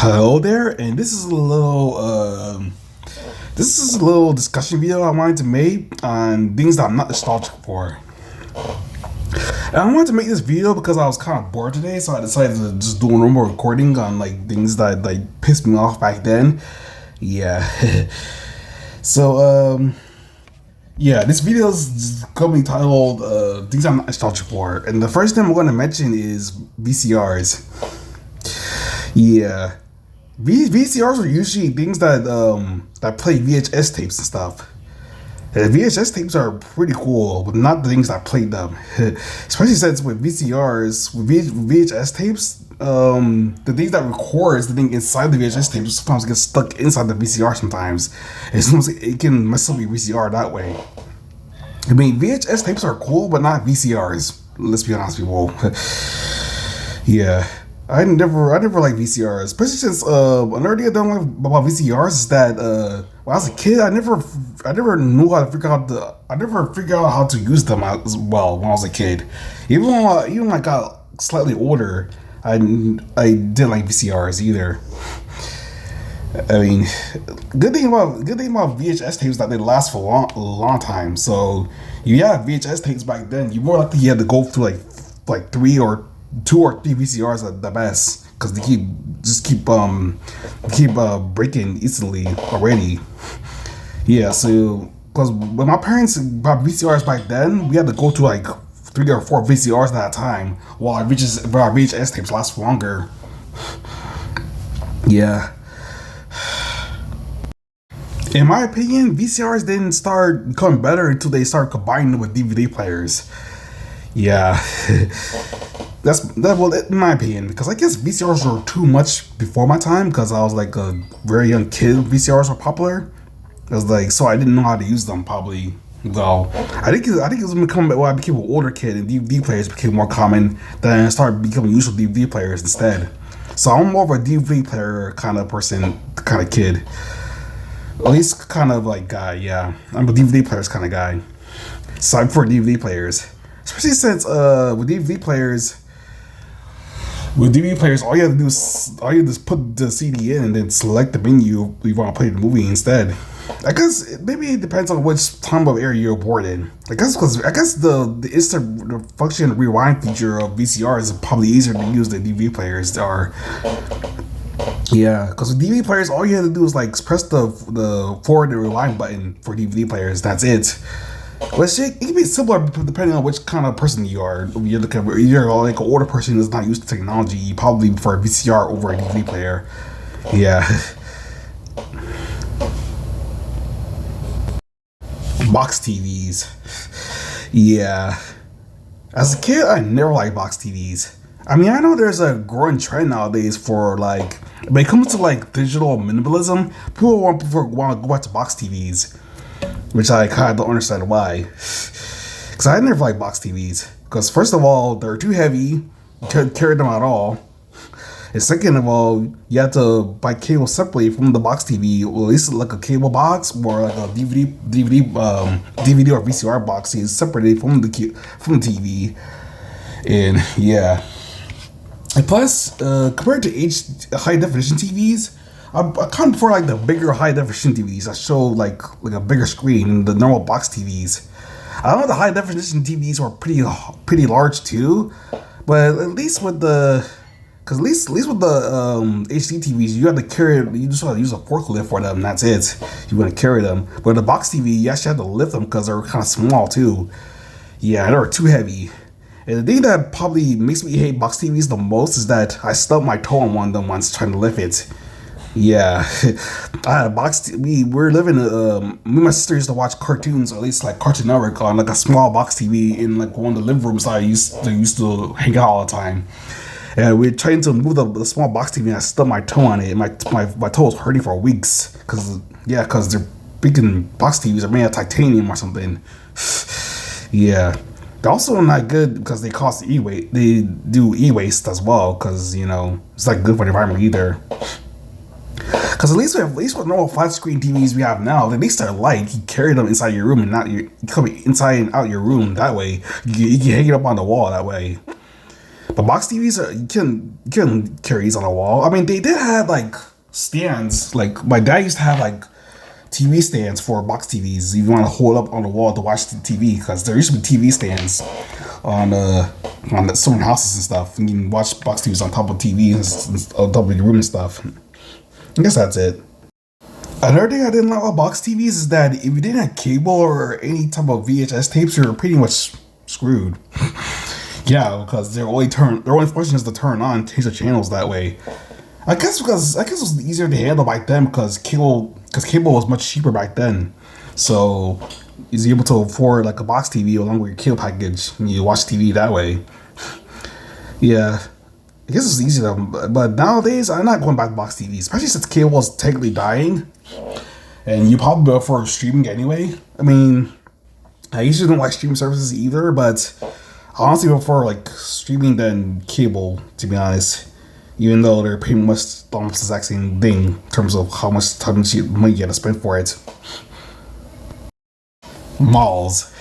Hello there, and this is a little discussion video I wanted to make on things that I'm not nostalgic for. And I wanted to make this video because I was kind of bored today, so I decided to just do a normal recording on like things that like pissed me off back then. Yeah. so yeah, this video is gonna be titled "Things I'm Not Nostalgic For," and the first thing I'm going to mention is VCRs. Yeah. VCRs are usually things that play VHS tapes and stuff. And VHS tapes are pretty cool, but not the things that played them. Especially since with VCRs, with VHS tapes, the things that records the thing inside the VHS tape sometimes gets stuck inside the VCR sometimes. And sometimes it can mess up your VCR that way. I mean, VHS tapes are cool, but not VCRs. Let's be honest, people. Yeah. I never liked VCRs, especially since another thing I don't like about VCRs is that when I was a kid, I never knew how to figure out how to use them as well when I was a kid. Even when I got slightly older, I didn't like VCRs either. I mean, good thing about VHS tapes is that they last for a long time. So if you had VHS tapes back then, you more likely you had to go through like two or three VCRs at the best, because they keep breaking easily already. Yeah, so because when my parents bought VCRs back then, we had to go to like 3 or 4 VCRs at a time, while our VHS tapes last longer. Yeah. In my opinion, VCRs didn't start becoming better until they started combining with DVD players. Yeah. Well, in my opinion, because I guess VCRs were too much before my time, because I was like a very young kid. VCRs were popular. I was like, so I didn't know how to use them probably. Well, I think it was becoming when I became an older kid and DVD players became more common. Then I started becoming used to DVD players instead. So I'm more of a DVD player kind of person, kind of kid. At least kind of like guy. Yeah, I'm a DVD players kind of guy. So I'm for DVD players, especially since with DVD players. With DVD players, all you have to do is put the CD in and then select the menu you want to play the movie instead. I guess maybe it depends on which time of era you're born in. I guess the instant function rewind feature of VCR is probably easier to use than DVD players are. Yeah, because with DVD players, all you have to do is like press the forward and rewind button for DVD players. That's it. But it can be similar depending on which kind of person you are. If you're like an older person who's not used to technology, you probably prefer a VCR over a DVD player. Yeah. Box TVs. Yeah. As a kid, I never liked box TVs. I mean, I know there's a growing trend nowadays for like, when it comes to like digital minimalism, people want to go back to box TVs. Which I kind of don't understand why. Because I never liked box TVs. Because first of all, they're too heavy. You can't carry them at all. And second of all, you have to buy cable separately from the box TV. Or at least like a cable box or like a DVD or VCR box is separated from the TV. And yeah. And plus, compared to high definition TVs, I kind of prefer like the bigger high definition TVs that show like a bigger screen than the normal box TVs. I know the high definition TVs are pretty large too, but at least with the HD TVs, you have to carry it. You just have to use a forklift for them. And that's it. You want to carry them. But the box TV, you actually have to lift them because they're kind of small too. Yeah, they're too heavy. And the thing that probably makes me hate box TVs the most is that I stubbed my toe on one of them once trying to lift it. Yeah, I had a box TV. We're living. Me and my sister used to watch cartoons, or at least like Cartoon Network, on like a small box TV in like one of the living rooms that I used to hang out all the time. And we are trying to move the small box TV, and I stubbed my toe on it. My toe was hurting for weeks because they're freaking box TVs are made of titanium or something. Yeah, they're also not good because they cost e-waste. They do e-waste as well because it's not good for the environment either. Because at least with normal flat screen TVs we have now, at least they're light. You carry them inside your room and you come inside and out your room that way. You can hang it up on the wall that way. But box TVs are you can carry these on a wall. I mean, they did have like stands. Like my dad used to have like TV stands for box TVs. If you want to hold up on the wall to watch the TV, because there used to be TV stands on certain houses and stuff. And you can watch box TVs on top of TVs and on top of your room and stuff. I guess that's it. Another thing I didn't like about box TVs is that if you didn't have cable or any type of VHS tapes, you're pretty much screwed. Yeah, because their only function is to turn on, change the channels that way. I guess it was easier to handle back then because cable was much cheaper back then. So you're able to afford like a box TV along with your cable package and you watch TV that way. Yeah. I guess it's easy though, but nowadays I'm not going back to box TV, especially since cable is technically dying, and you probably go for streaming anyway. I mean, I usually don't like streaming services either, but I honestly prefer like streaming than cable, to be honest. Even though they're pretty much almost the exact same thing in terms of how much time money you gotta spend for it. Malls.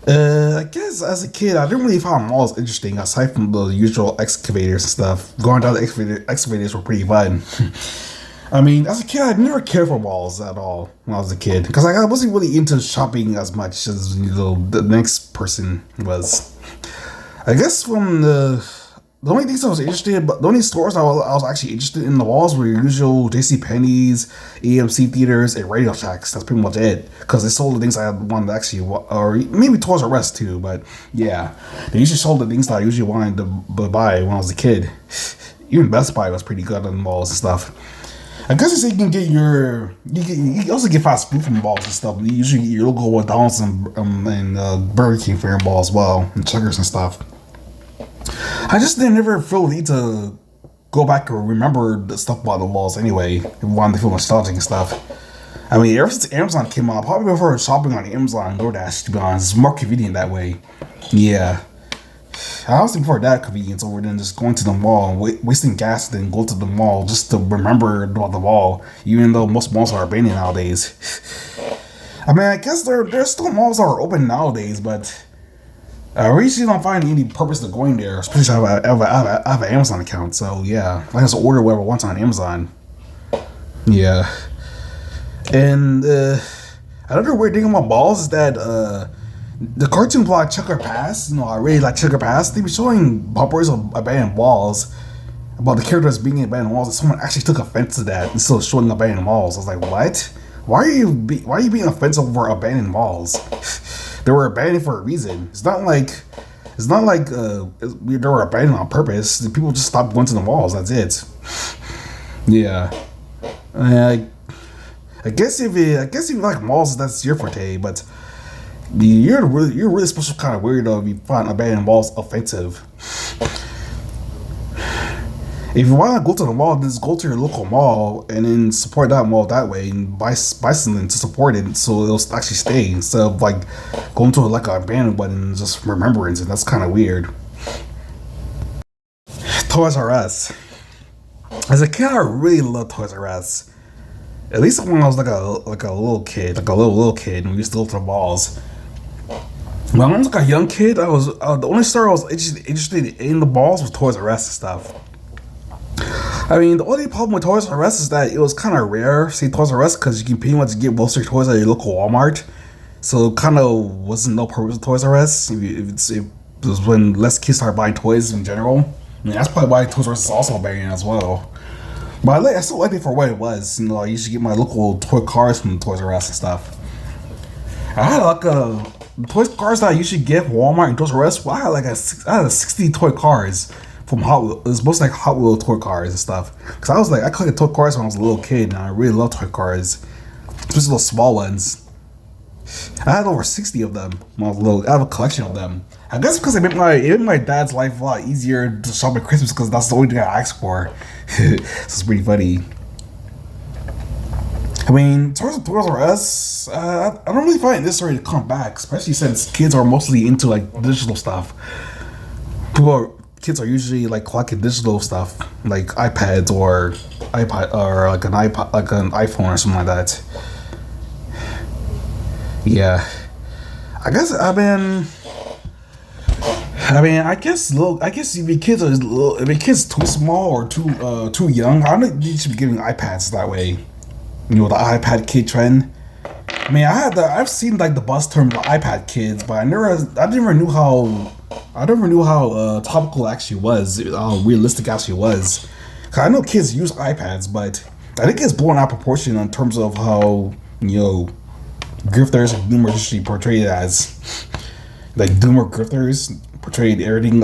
I guess as a kid, I didn't really find malls interesting aside from the usual excavators and stuff. Going down the excavators were pretty fun. I mean, as a kid, I never cared for malls at all when I was a kid because I wasn't really into shopping as much as the next person was. I guess from the only things I was interested in, but the only stores I was actually interested in the walls were your usual J.C. Penney's, AMC theaters, and Radio Shacks. That's pretty much it. Because they sold the things I wanted to actually, or maybe Toys R Us too. But yeah, they usually sold the things that I usually wanted to buy when I was a kid. Even Best Buy was pretty good on the malls and stuff. I guess you say you can get you also get fast food from the malls and stuff. You usually get your local McDonald's and Burger King for your mall as well, and Checkers and stuff. I just didn't ever feel the need to go back or remember the stuff about the malls anyway. I wanted to feel nostalgic and stuff. I mean, ever since Amazon came out, I probably prefer shopping on Amazon and DoorDash, to be honest. It's more convenient that way. Yeah. I honestly prefer that convenience over than just going to the mall and wasting gas and then go to the mall just to remember about the mall, even though most malls are abandoned nowadays. I mean, I guess there's still malls that are open nowadays, but I really don't find any purpose to going there, especially if I have an Amazon account. So yeah, I just order whatever I want on Amazon. Yeah, and another weird thing about malls is that the cartoon blog Checker Pass. I really like Checker Pass. They be showing poppers of abandoned walls about the characters being in abandoned walls, and someone actually took offense to that instead of showing abandoned walls. I was like, what? Why are you being offensive over abandoned walls? They were abandoned for a reason. It's not like they were abandoned on purpose. The people just stopped going to the malls. That's it. Yeah. I guess if you like malls, that's your forte. But you're a really special kind of weirdo if you find abandoned malls offensive. If you want to go to the mall, just go to your local mall and then support that mall that way and buy something to support it so it'll actually stay instead of like going to like an abandoned one and just remembrance, and that's kind of weird. Toys R Us. As a kid, I really loved Toys R Us. At least when I was like a little kid, and we used to go to the malls. When I was like a young kid, I was the only store I was interested in the malls was Toys R Us and stuff. I mean, the only problem with Toys R Us is that it was kind of rare, say Toys R Us, because you can pretty much get most of your toys at your local Walmart. So it kind of wasn't no purpose of Toys R Us. If it was when less kids started buying toys in general. I mean, that's probably why Toys R Us is also banging as well. But I still liked it for what it was. I used to get my local toy cars from Toys R Us and stuff. I had like the toy cars that I usually get from Walmart and Toys R Us. Well, I had 60 toy cars from Hot Wheels. It was mostly like Hot Wheels toy cars and stuff. Cause I collected toy cars when I was a little kid, and I really love toy cars, especially those small ones. I had over 60 of them when I was little. I have a collection of them. I guess because it made my dad's life a lot easier to shop at Christmas because that's the only thing I asked for. So it's pretty funny. I mean, Toys R Us, I don't really find it necessary to come back, especially since kids are mostly into like digital stuff. Kids are usually like collecting digital stuff, like iPads or iPod or like an iPhone or something like that. Yeah, I guess I mean, I guess look, I guess if your kids are little, if your kids too small or too young, I don't think you should be giving iPads that way. You know, the iPad kid trend. I mean, I've seen like the bus term the iPad kids, but I never knew how topical it actually was, how realistic it actually was. 'Cause I know kids use iPads, but I think it's blown out of proportion in terms of how grifters and boomers usually portrayed it as. Like doomer grifters portrayed everything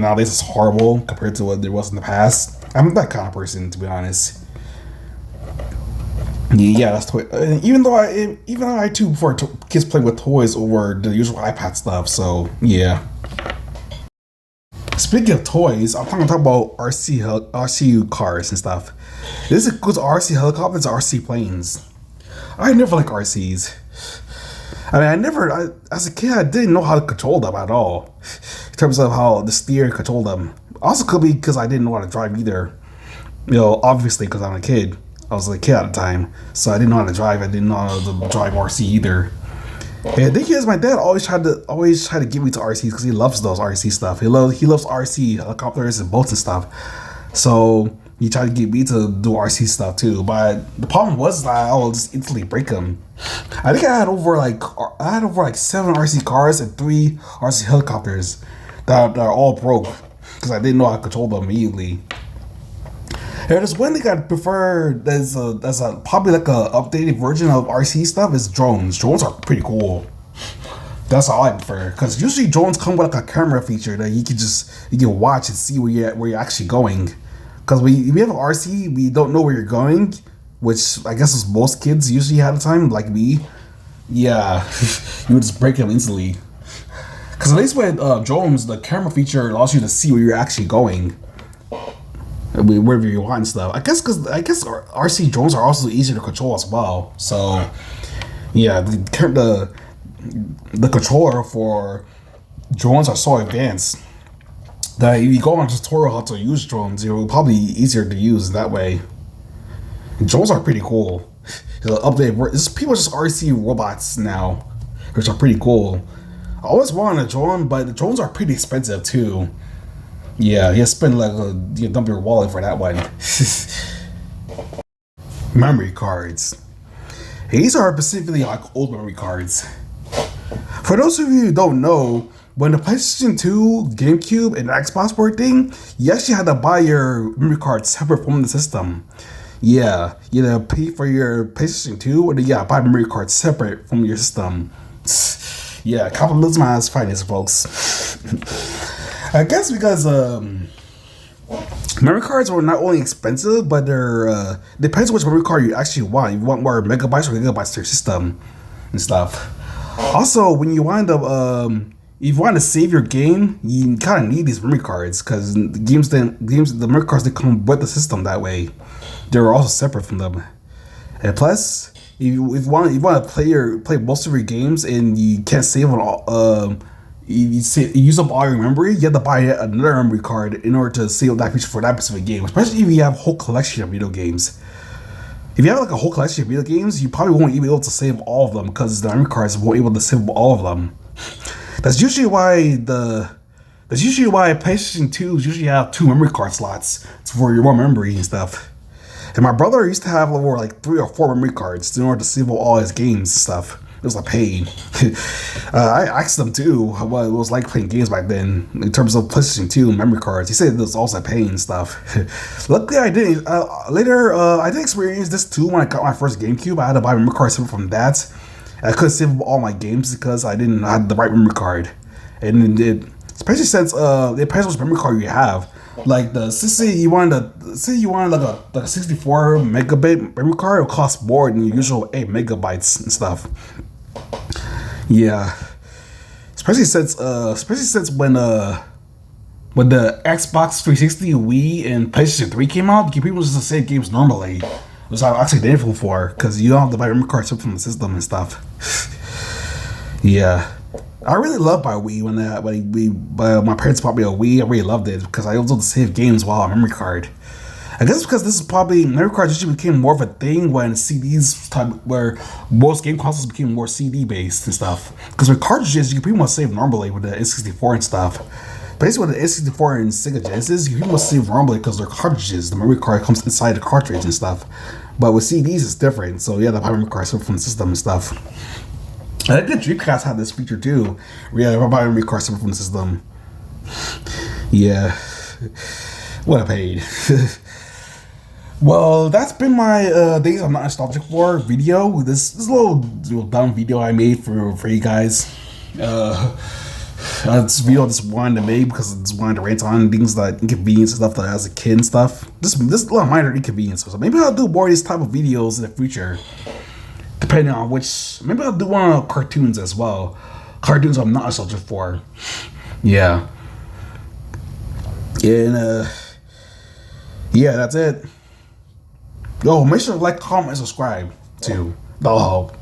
nowadays is horrible compared to what there was in the past. I'm that kind of person, to be honest. Yeah, that's toy. Even though I too prefer kids playing with toys over the usual iPad stuff. So yeah. Speaking of toys, I'm talking about RC cars and stuff. This includes RC helicopters, RC planes. I never like RCs. I mean, as a kid, I didn't know how to control them at all. In terms of how the steer control them. Also, could be because I didn't know how to drive either. Obviously, because I'm a kid. I was a kid at the time, so I didn't know how to drive. I didn't know how to drive RC either. And the thing is, my dad always tried to get me to RCs because he loves those RC stuff. He loves RC helicopters and boats and stuff. So he tried to get me to do RC stuff too. But the problem was that I would just instantly break them. I think I had over like 7 RC cars and 3 RC helicopters that are all broke because I didn't know how to control them immediately. And there's one thing I prefer that's probably like a updated version of RC stuff is drones. Drones are pretty cool. That's all I prefer because usually drones come with like a camera feature that you can watch and see where you're actually going. Because we have an RC, we don't know where you're going, which I guess is most kids usually have the time, like me. Yeah, you would just break them instantly. Because at least with drones, the camera feature allows you to see where you're actually going, wherever you want and stuff. I guess RC drones are also easier to control as well. So yeah, the controller for drones are so advanced that if you go on a tutorial how to use drones, it will probably be easier to use that way. And drones are pretty cool. People just RC robots now, which are pretty cool. I always wanted a drone, but the drones are pretty expensive too. Yeah, you spend you dump your wallet for that one. Memory cards. These are specifically like old memory cards. For those of you who don't know, when the PlayStation 2, GameCube, and Xbox were a thing, you actually had to buy your memory card separate from the system. Yeah, you had to pay for your PlayStation 2, and then buy memory card separate from your system. Yeah, capitalism at its finest, folks. I guess because memory cards are not only expensive, but they're depends which memory card you actually want. You want more megabytes or gigabytes to your system and stuff. Also, when you wind up if you want to save your game, you kind of need these memory cards because the memory cards that come with the system that way, they're also separate from them. And plus, if you want to play most of your games and you can't save on all, you use up all your memory, you have to buy another memory card in order to save that feature for that specific game. Especially if you have a whole collection of video games. If you have like a whole collection of video games, you probably won't even be able to save all of them because the memory cards won't be able to save all of them. That's usually why PlayStation 2s usually have 2 memory card slots for your more memory and stuff. And my brother used to have over like 3 or 4 memory cards in order to save all his games and stuff. It was a pain. I asked him too what it was like playing games back then in terms of PlayStation 2 memory cards. He said it was also a pain and stuff. Luckily, I didn't. Later, I did experience this too when I got my first GameCube. I had to buy memory cards from that. I couldn't save all my games because I didn't have the right memory card, and especially since it depends which memory card you have. Like say you want like a 64 megabit memory card, it'll cost more than your usual 8 megabytes and stuff. Yeah, especially since when the Xbox 360, Wii, and PlayStation 3 came out, people just save games normally. Which I'm actually thankful for because you don't have to buy memory cards from the system and stuff. Yeah, I really loved my Wii when my parents bought me a Wii. I really loved it because I was able to save games while on memory card. I guess because this is probably memory cards usually became more of a thing when CDs type where most game consoles became more CD based and stuff. Because with cartridges, you can pretty much save normally with the N64 and stuff. Basically, with the N64 and Sega Genesis, you can pretty much save normally because they're cartridges. The memory card comes inside the cartridge and stuff. But with CDs, it's different. So yeah, the memory card separate from the system and stuff. I think the Dreamcast had this feature too. Where yeah, my memory card separate from the system. Yeah, what I paid. Well, that's been my things I'm not nostalgic for video. This little dumb video I made for you guys. This video I just wanted to make because I just wanted to rant on things like inconvenience and stuff that as a kid and stuff. This little minor inconvenience. So maybe I'll do more of these type of videos in the future. Depending on which, maybe I'll do one on cartoons as well. Cartoons I'm not nostalgic for. Yeah. And yeah, that's it. Yo, make sure to like, comment, and subscribe too. That'll help.